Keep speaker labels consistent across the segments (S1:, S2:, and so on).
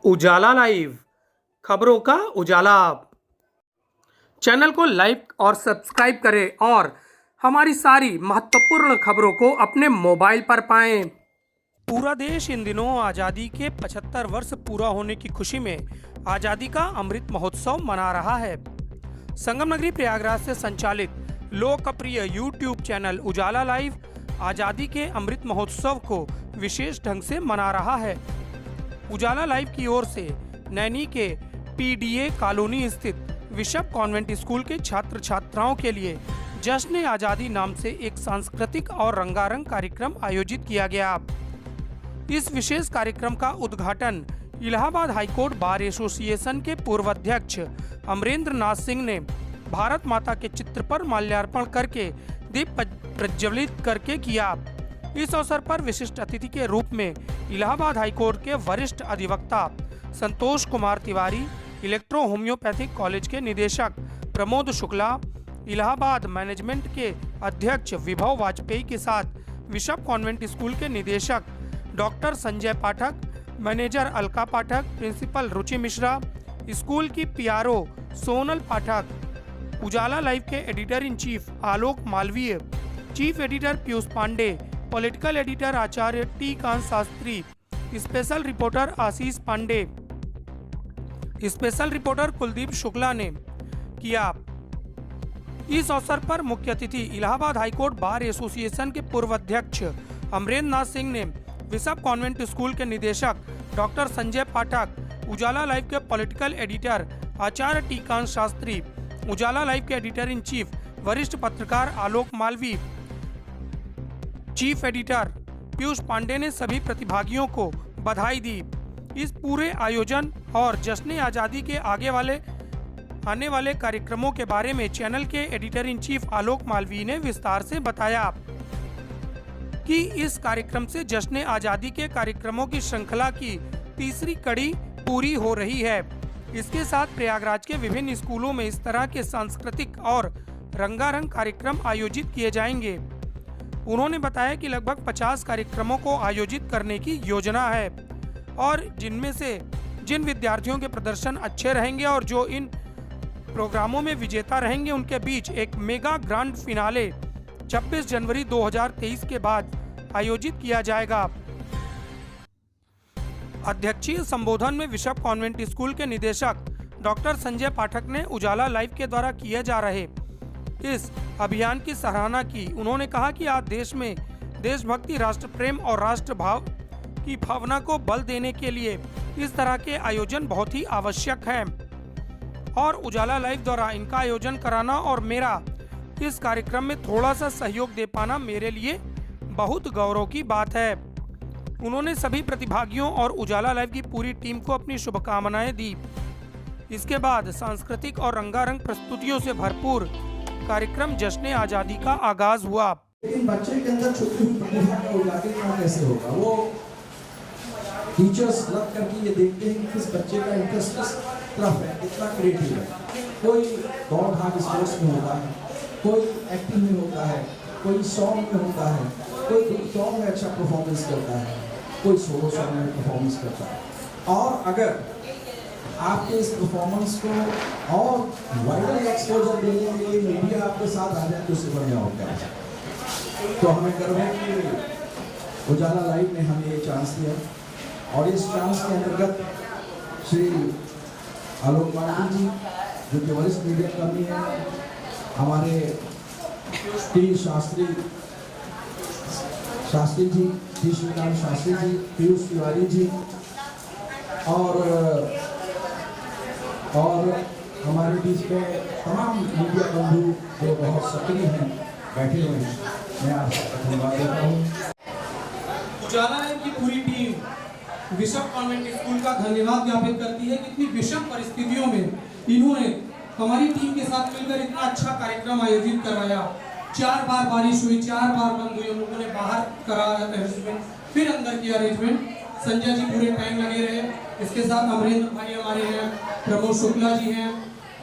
S1: उजाला live खबरों का उजाला। Channel को लाइक और सब्सक्राइब करें और हमारी सारी महत्वपूर्ण खबरों को अपने मोबाइल पर पाएं। पूरा देश इन दिनों आज़ादी के 75 वर्ष पूरा होने की खुशी में आज़ादी का अमृत महोत्सव मना रहा है। संगम नगरी प्रयागराज से संचालित लोकप्रिय यूट्यूब चैनल उजाला लाइव आज़ादी के अमृत महोत्सव को विशेष ढंग से मना रहा है। उजाला लाइव की ओर से नैनी के पीडीए कॉलोनी स्थित बिशप कॉन्वेंट स्कूल के छात्र छात्राओं के लिए जश्न आज़ादी नाम से एक सांस्कृतिक और रंगारंग कार्यक्रम आयोजित किया गया। इस विशेष कार्यक्रम का उद्घाटन इलाहाबाद हाईकोर्ट बार एसोसिएशन के पूर्व अध्यक्ष अमरेंद्र नाथ सिंह ने भारत माता के चित्र पर माल्यार्पण करके दीप प्रज्वलित करके किया। इस अवसर पर विशिष्ट अतिथि के रूप में इलाहाबाद हाईकोर्ट के वरिष्ठ अधिवक्ता Santosh Kumar Tiwari, electro homoeopathic college के निदेशक प्रमोद शुक्ला, इलाहाबाद मैनेजमेंट के अध्यक्ष विभव वाजपेयी के साथ बिशप कॉन्वेंट स्कूल के निदेशक doctor Sanjay Pathak, manager Alka Pathak, principal Ruchi Mishra, school की पीआरओ सोनल पाठक, उजाला लाइव के editor in chief Alok Malviya, chief editor Piyush Pandey, political editor Acharya T Kant Shastri, special reporter Ashish Pandey, special reporter Kuldeep Shukla ने किया। इस अवसर पर मुख्य अतिथि इलाहाबाद हाईकोर्ट बार एसोसिएशन के पूर्व अध्यक्ष अमरेंद्र नाथ सिंह ने बिशप कॉन्वेंट स्कूल के निदेशक डॉक्टर संजय पाठक, उजाला लाइव के political editor Acharya T Kant Shastri, उजाला लाइव के एडिटर इन चीफ वरिष्ठ पत्रकार आलोक मालवी, चीफ एडिटर पीयूष पांडे ने सभी प्रतिभागियों को बधाई दी। इस पूरे आयोजन और जश्न आज़ादी के आने वाले कार्यक्रमों के बारे में चैनल के एडिटर इन चीफ आलोक मालवी ने विस्तार से बताया कि इस कार्यक्रम से जश्न आज़ादी के कार्यक्रमों की श्रृंखला की तीसरी कड़ी पूरी हो रही है। इसके साथ प्रयागराज के विभिन्न स्कूलों में इस तरह के सांस्कृतिक और रंगारंग कार्यक्रम आयोजित किए जाएंगे। उन्होंने बताया कि लगभग 50 कार्यक्रमों को आयोजित करने की योजना है और जिनमें से जिन विद्यार्थियों के प्रदर्शन अच्छे रहेंगे और जो इन प्रोग्रामों में विजेता रहेंगे उनके बीच एक मेगा ग्रांड फिनाले 26 जनवरी 2023 के बाद आयोजित किया जाएगा। अध्यक्षीय संबोधन में बिशप कॉन्वेंट स्कूल के निदेशक डॉक्टर संजय पाठक ने उजाला लाइव के द्वारा किए जा रहे इस अभियान की सराहना की। उन्होंने कहा कि आज देश में देशभक्ति, राष्ट्र प्रेम और राष्ट्र भाव की भावना को बल देने के लिए इस तरह के आयोजन बहुत ही आवश्यक हैं और उजाला लाइव द्वारा इनका आयोजन कराना और मेरा इस कार्यक्रम में थोड़ा सा सहयोग दे पाना मेरे लिए बहुत गौरव की बात है। उन्होंने सभी प्रतिभागियों और उजाला लाइव की पूरी टीम को अपनी शुभकामनाएं दी। इसके बाद सांस्कृतिक और रंगारंग प्रस्तुतियों से भरपूर कार्यक्रम जश्न आज़ादी का आगाज हुआ।
S2: लेकिन बच्चे के अंदर छोटी हुई प्रतिभा का उजागर कैसे होगा? वो टीचर्स लग करके ये देखते हैं कि किस बच्चे का इंटरेस्ट किस तरफ है, कितना क्रिएटिव है। कोई दौड़ भाग स्पोर्ट्स में होता है, कोई एक्टिंग में होता है, कोई सॉन्ग में होता है, कोई सॉन्ग में अच्छा परफॉर्मेंस करता है, कोई सोलो सॉन्ग में परफॉर्मेंस करता है। और अगर आपके इस परफॉर्मेंस को और वाइडर एक्सपोजर देने के लिए मीडिया आपके साथ आ जाए तो उससे बढ़िया होगा। तो हमें गर्व है कि उजाला लाइव ने हमें ये चांस दिया और इस चांस के अंतर्गत श्री आलोक मालवी जी जो कि वरिष्ठ मीडिया कर्मी हैं, हमारे टी शास्त्री जी, टी श्रीकांत शास्त्री जी, पीयूष तिवारी जी और हमारे बीच में तमाम मीडिया बंधु जो बहुत सक्रिय हैं बैठे हुए हैं, मैं आपको धन्यवाद देता हूँ।
S3: उजाला लाइव की पूरी टीम बिशप कॉन्वेंट स्कूल का धन्यवाद ज्ञापित करती है कि इतनी विषम परिस्थितियों में इन्होंने हमारी टीम के साथ मिलकर इतना अच्छा कार्यक्रम आयोजित करवाया। 4 बार बारिश हुई, 4 बार बंद हुई, उन लोगों ने बाहर करा अरेंजमेंट, फिर अंदर किया अरेंजमेंट। संजय जी पूरे टाइम लगे रहे। इसके साथ अमरेंद्र भाई हमारे हैं, प्रमोद शुक्ला जी हैं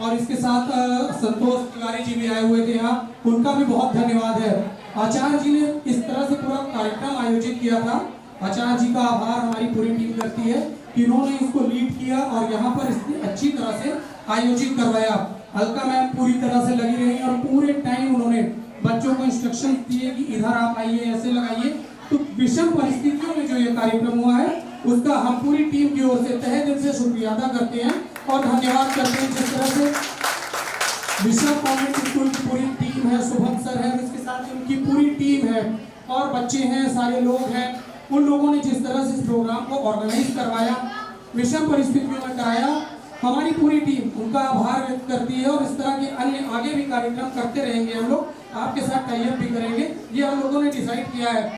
S3: और इसके साथ संतोष तिवारी जी भी आए हुए थे यहाँ, उनका भी बहुत धन्यवाद है। आचार्य जी ने इस तरह से पूरा कार्यक्रम आयोजित किया था। आचार्य जी का आभार हमारी पूरी टीम करती है। कि इन्होंने इसको लीड किया और यहाँ पर इसने अच्छी तरह से आयोजित करवाया। अलका मैम पूरी तरह से लगी रही और पूरे टाइम उन्होंने बच्चों को इंस्ट्रक्शन दिए कि इधर आप आइए, ऐसे लगाइए। तो विषम परिस्थितियों में जो ये कार्यक्रम हुआ है उसका हम पूरी टीम की ओर से तहे दिल से शुक्रिया अदा करते हैं और धन्यवाद करते हैं। जिस तरह से विषम कॉन्वेंट स्कूल की पूरी टीम है, शुभम सर है, इसके साथ उनकी पूरी टीम है और बच्चे हैं, सारे लोग हैं, उन लोगों ने जिस तरह से इस प्रोग्राम को ऑर्गेनाइज करवाया, विषम परिस्थितियों में कराया, हमारी पूरी टीम उनका आभार व्यक्त करती है। और इस तरह के अन्य आगे भी कार्यक्रम करते रहेंगे। हम लोग आपके साथ टाई अप भी करेंगे, ये हम लोगों ने डिसाइड किया है।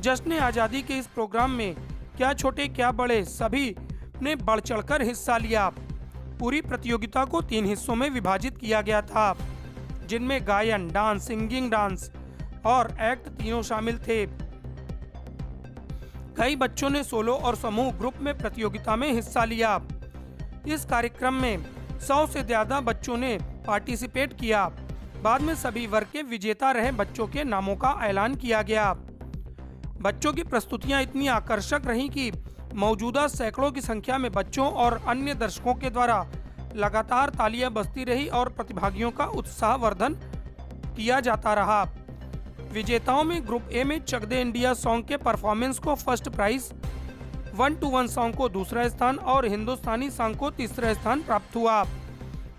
S1: जश्न आज़ादी के इस प्रोग्राम में क्या छोटे क्या बड़े सभी ने बढ़ चढ़कर हिस्सा लिया। पूरी प्रतियोगिता को 3 हिस्सों में विभाजित किया गया था, जिनमें गायन, डांस, सिंगिंग डांस और एक्ट तीनों शामिल थे। कई बच्चों ने सोलो और समूह ग्रुप में प्रतियोगिता में हिस्सा लिया। इस कार्यक्रम में 100 से ज्यादा बच्चों ने पार्टिसिपेट किया। बाद में सभी वर्ग के विजेता रहे बच्चों के नामों का ऐलान किया गया। बच्चों की प्रस्तुतियां इतनी आकर्षक रहीं कि मौजूदा सैकड़ों की संख्या में बच्चों और अन्य दर्शकों के द्वारा लगातार तालियां बजती रही और प्रतिभागियों का उत्साहवर्धन किया जाता रहा। विजेताओं में ग्रुप ए में चक दे इंडिया सॉन्ग के परफॉर्मेंस को फर्स्ट प्राइज, 1-to-1 सॉन्ग को दूसरा स्थान और हिंदुस्तानी सॉन्ग को तीसरा स्थान प्राप्त हुआ।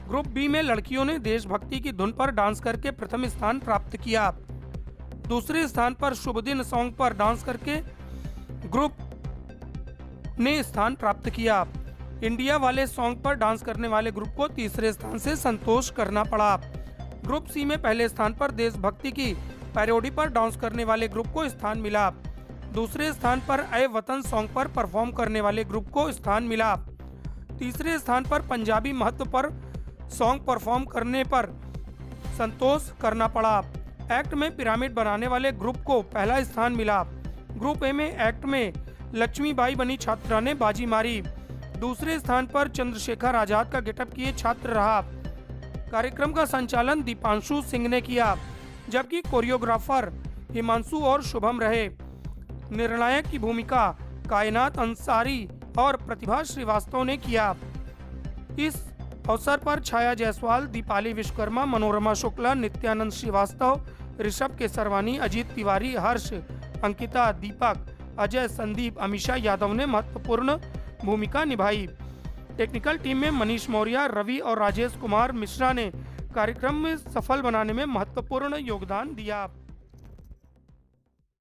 S1: ग्रुप बी में लड़कियों ने देशभक्ति की धुन पर डांस करके प्रथम स्थान प्राप्त किया। दूसरे स्थान पर शुभ दिन सॉन्ग पर डांस करके ग्रुप ने स्थान प्राप्त किया। इंडिया वाले सॉन्ग पर डांस करने वाले ग्रुप को तीसरे स्थान से संतोष करना पड़ा। ग्रुप सी में पहले स्थान पर देशभक्ति की पैरोडी पर डांस करने वाले ग्रुप को स्थान मिला। दूसरे स्थान पर ऐ वतन सॉन्ग पर परफॉर्म करने वाले ग्रुप को स्थान मिला। तीसरे स्थान पर पंजाबी महत्व पर सॉन्ग परफॉर्म करने पर संतोष करना पड़ा। एक्ट में पिरामिड बनाने वाले ग्रुप को पहला स्थान मिला। ग्रुप ए में एक्ट में लक्ष्मीबाई बनी छात्रा ने बाजी मारी। दूसरे स्थान पर चंद्रशेखर आजाद का गेटअप किए छात्र रहा। कार्यक्रम का संचालन दीपांशु सिंह ने किया, जबकि कोरियोग्राफर हिमांशु और शुभम रहे। निर्णायक की भूमिका कायनात अंसारी और प्रतिभा श्रीवास्तव ने किया। इस अवसर पर छाया जायसवाल, दीपाली विश्वकर्मा, मनोरमा शुक्ला, नित्यानंद श्रीवास्तव, ऋषभ केसरवानी, अजीत तिवारी, हर्ष, अंकिता, दीपक, अजय, संदीप, अमीषा यादव ने महत्वपूर्ण भूमिका निभाई। टेक्निकल टीम में मनीष मौर्य, रवि और राजेश कुमार मिश्रा ने कार्यक्रम में सफल बनाने में महत्वपूर्ण योगदान दिया।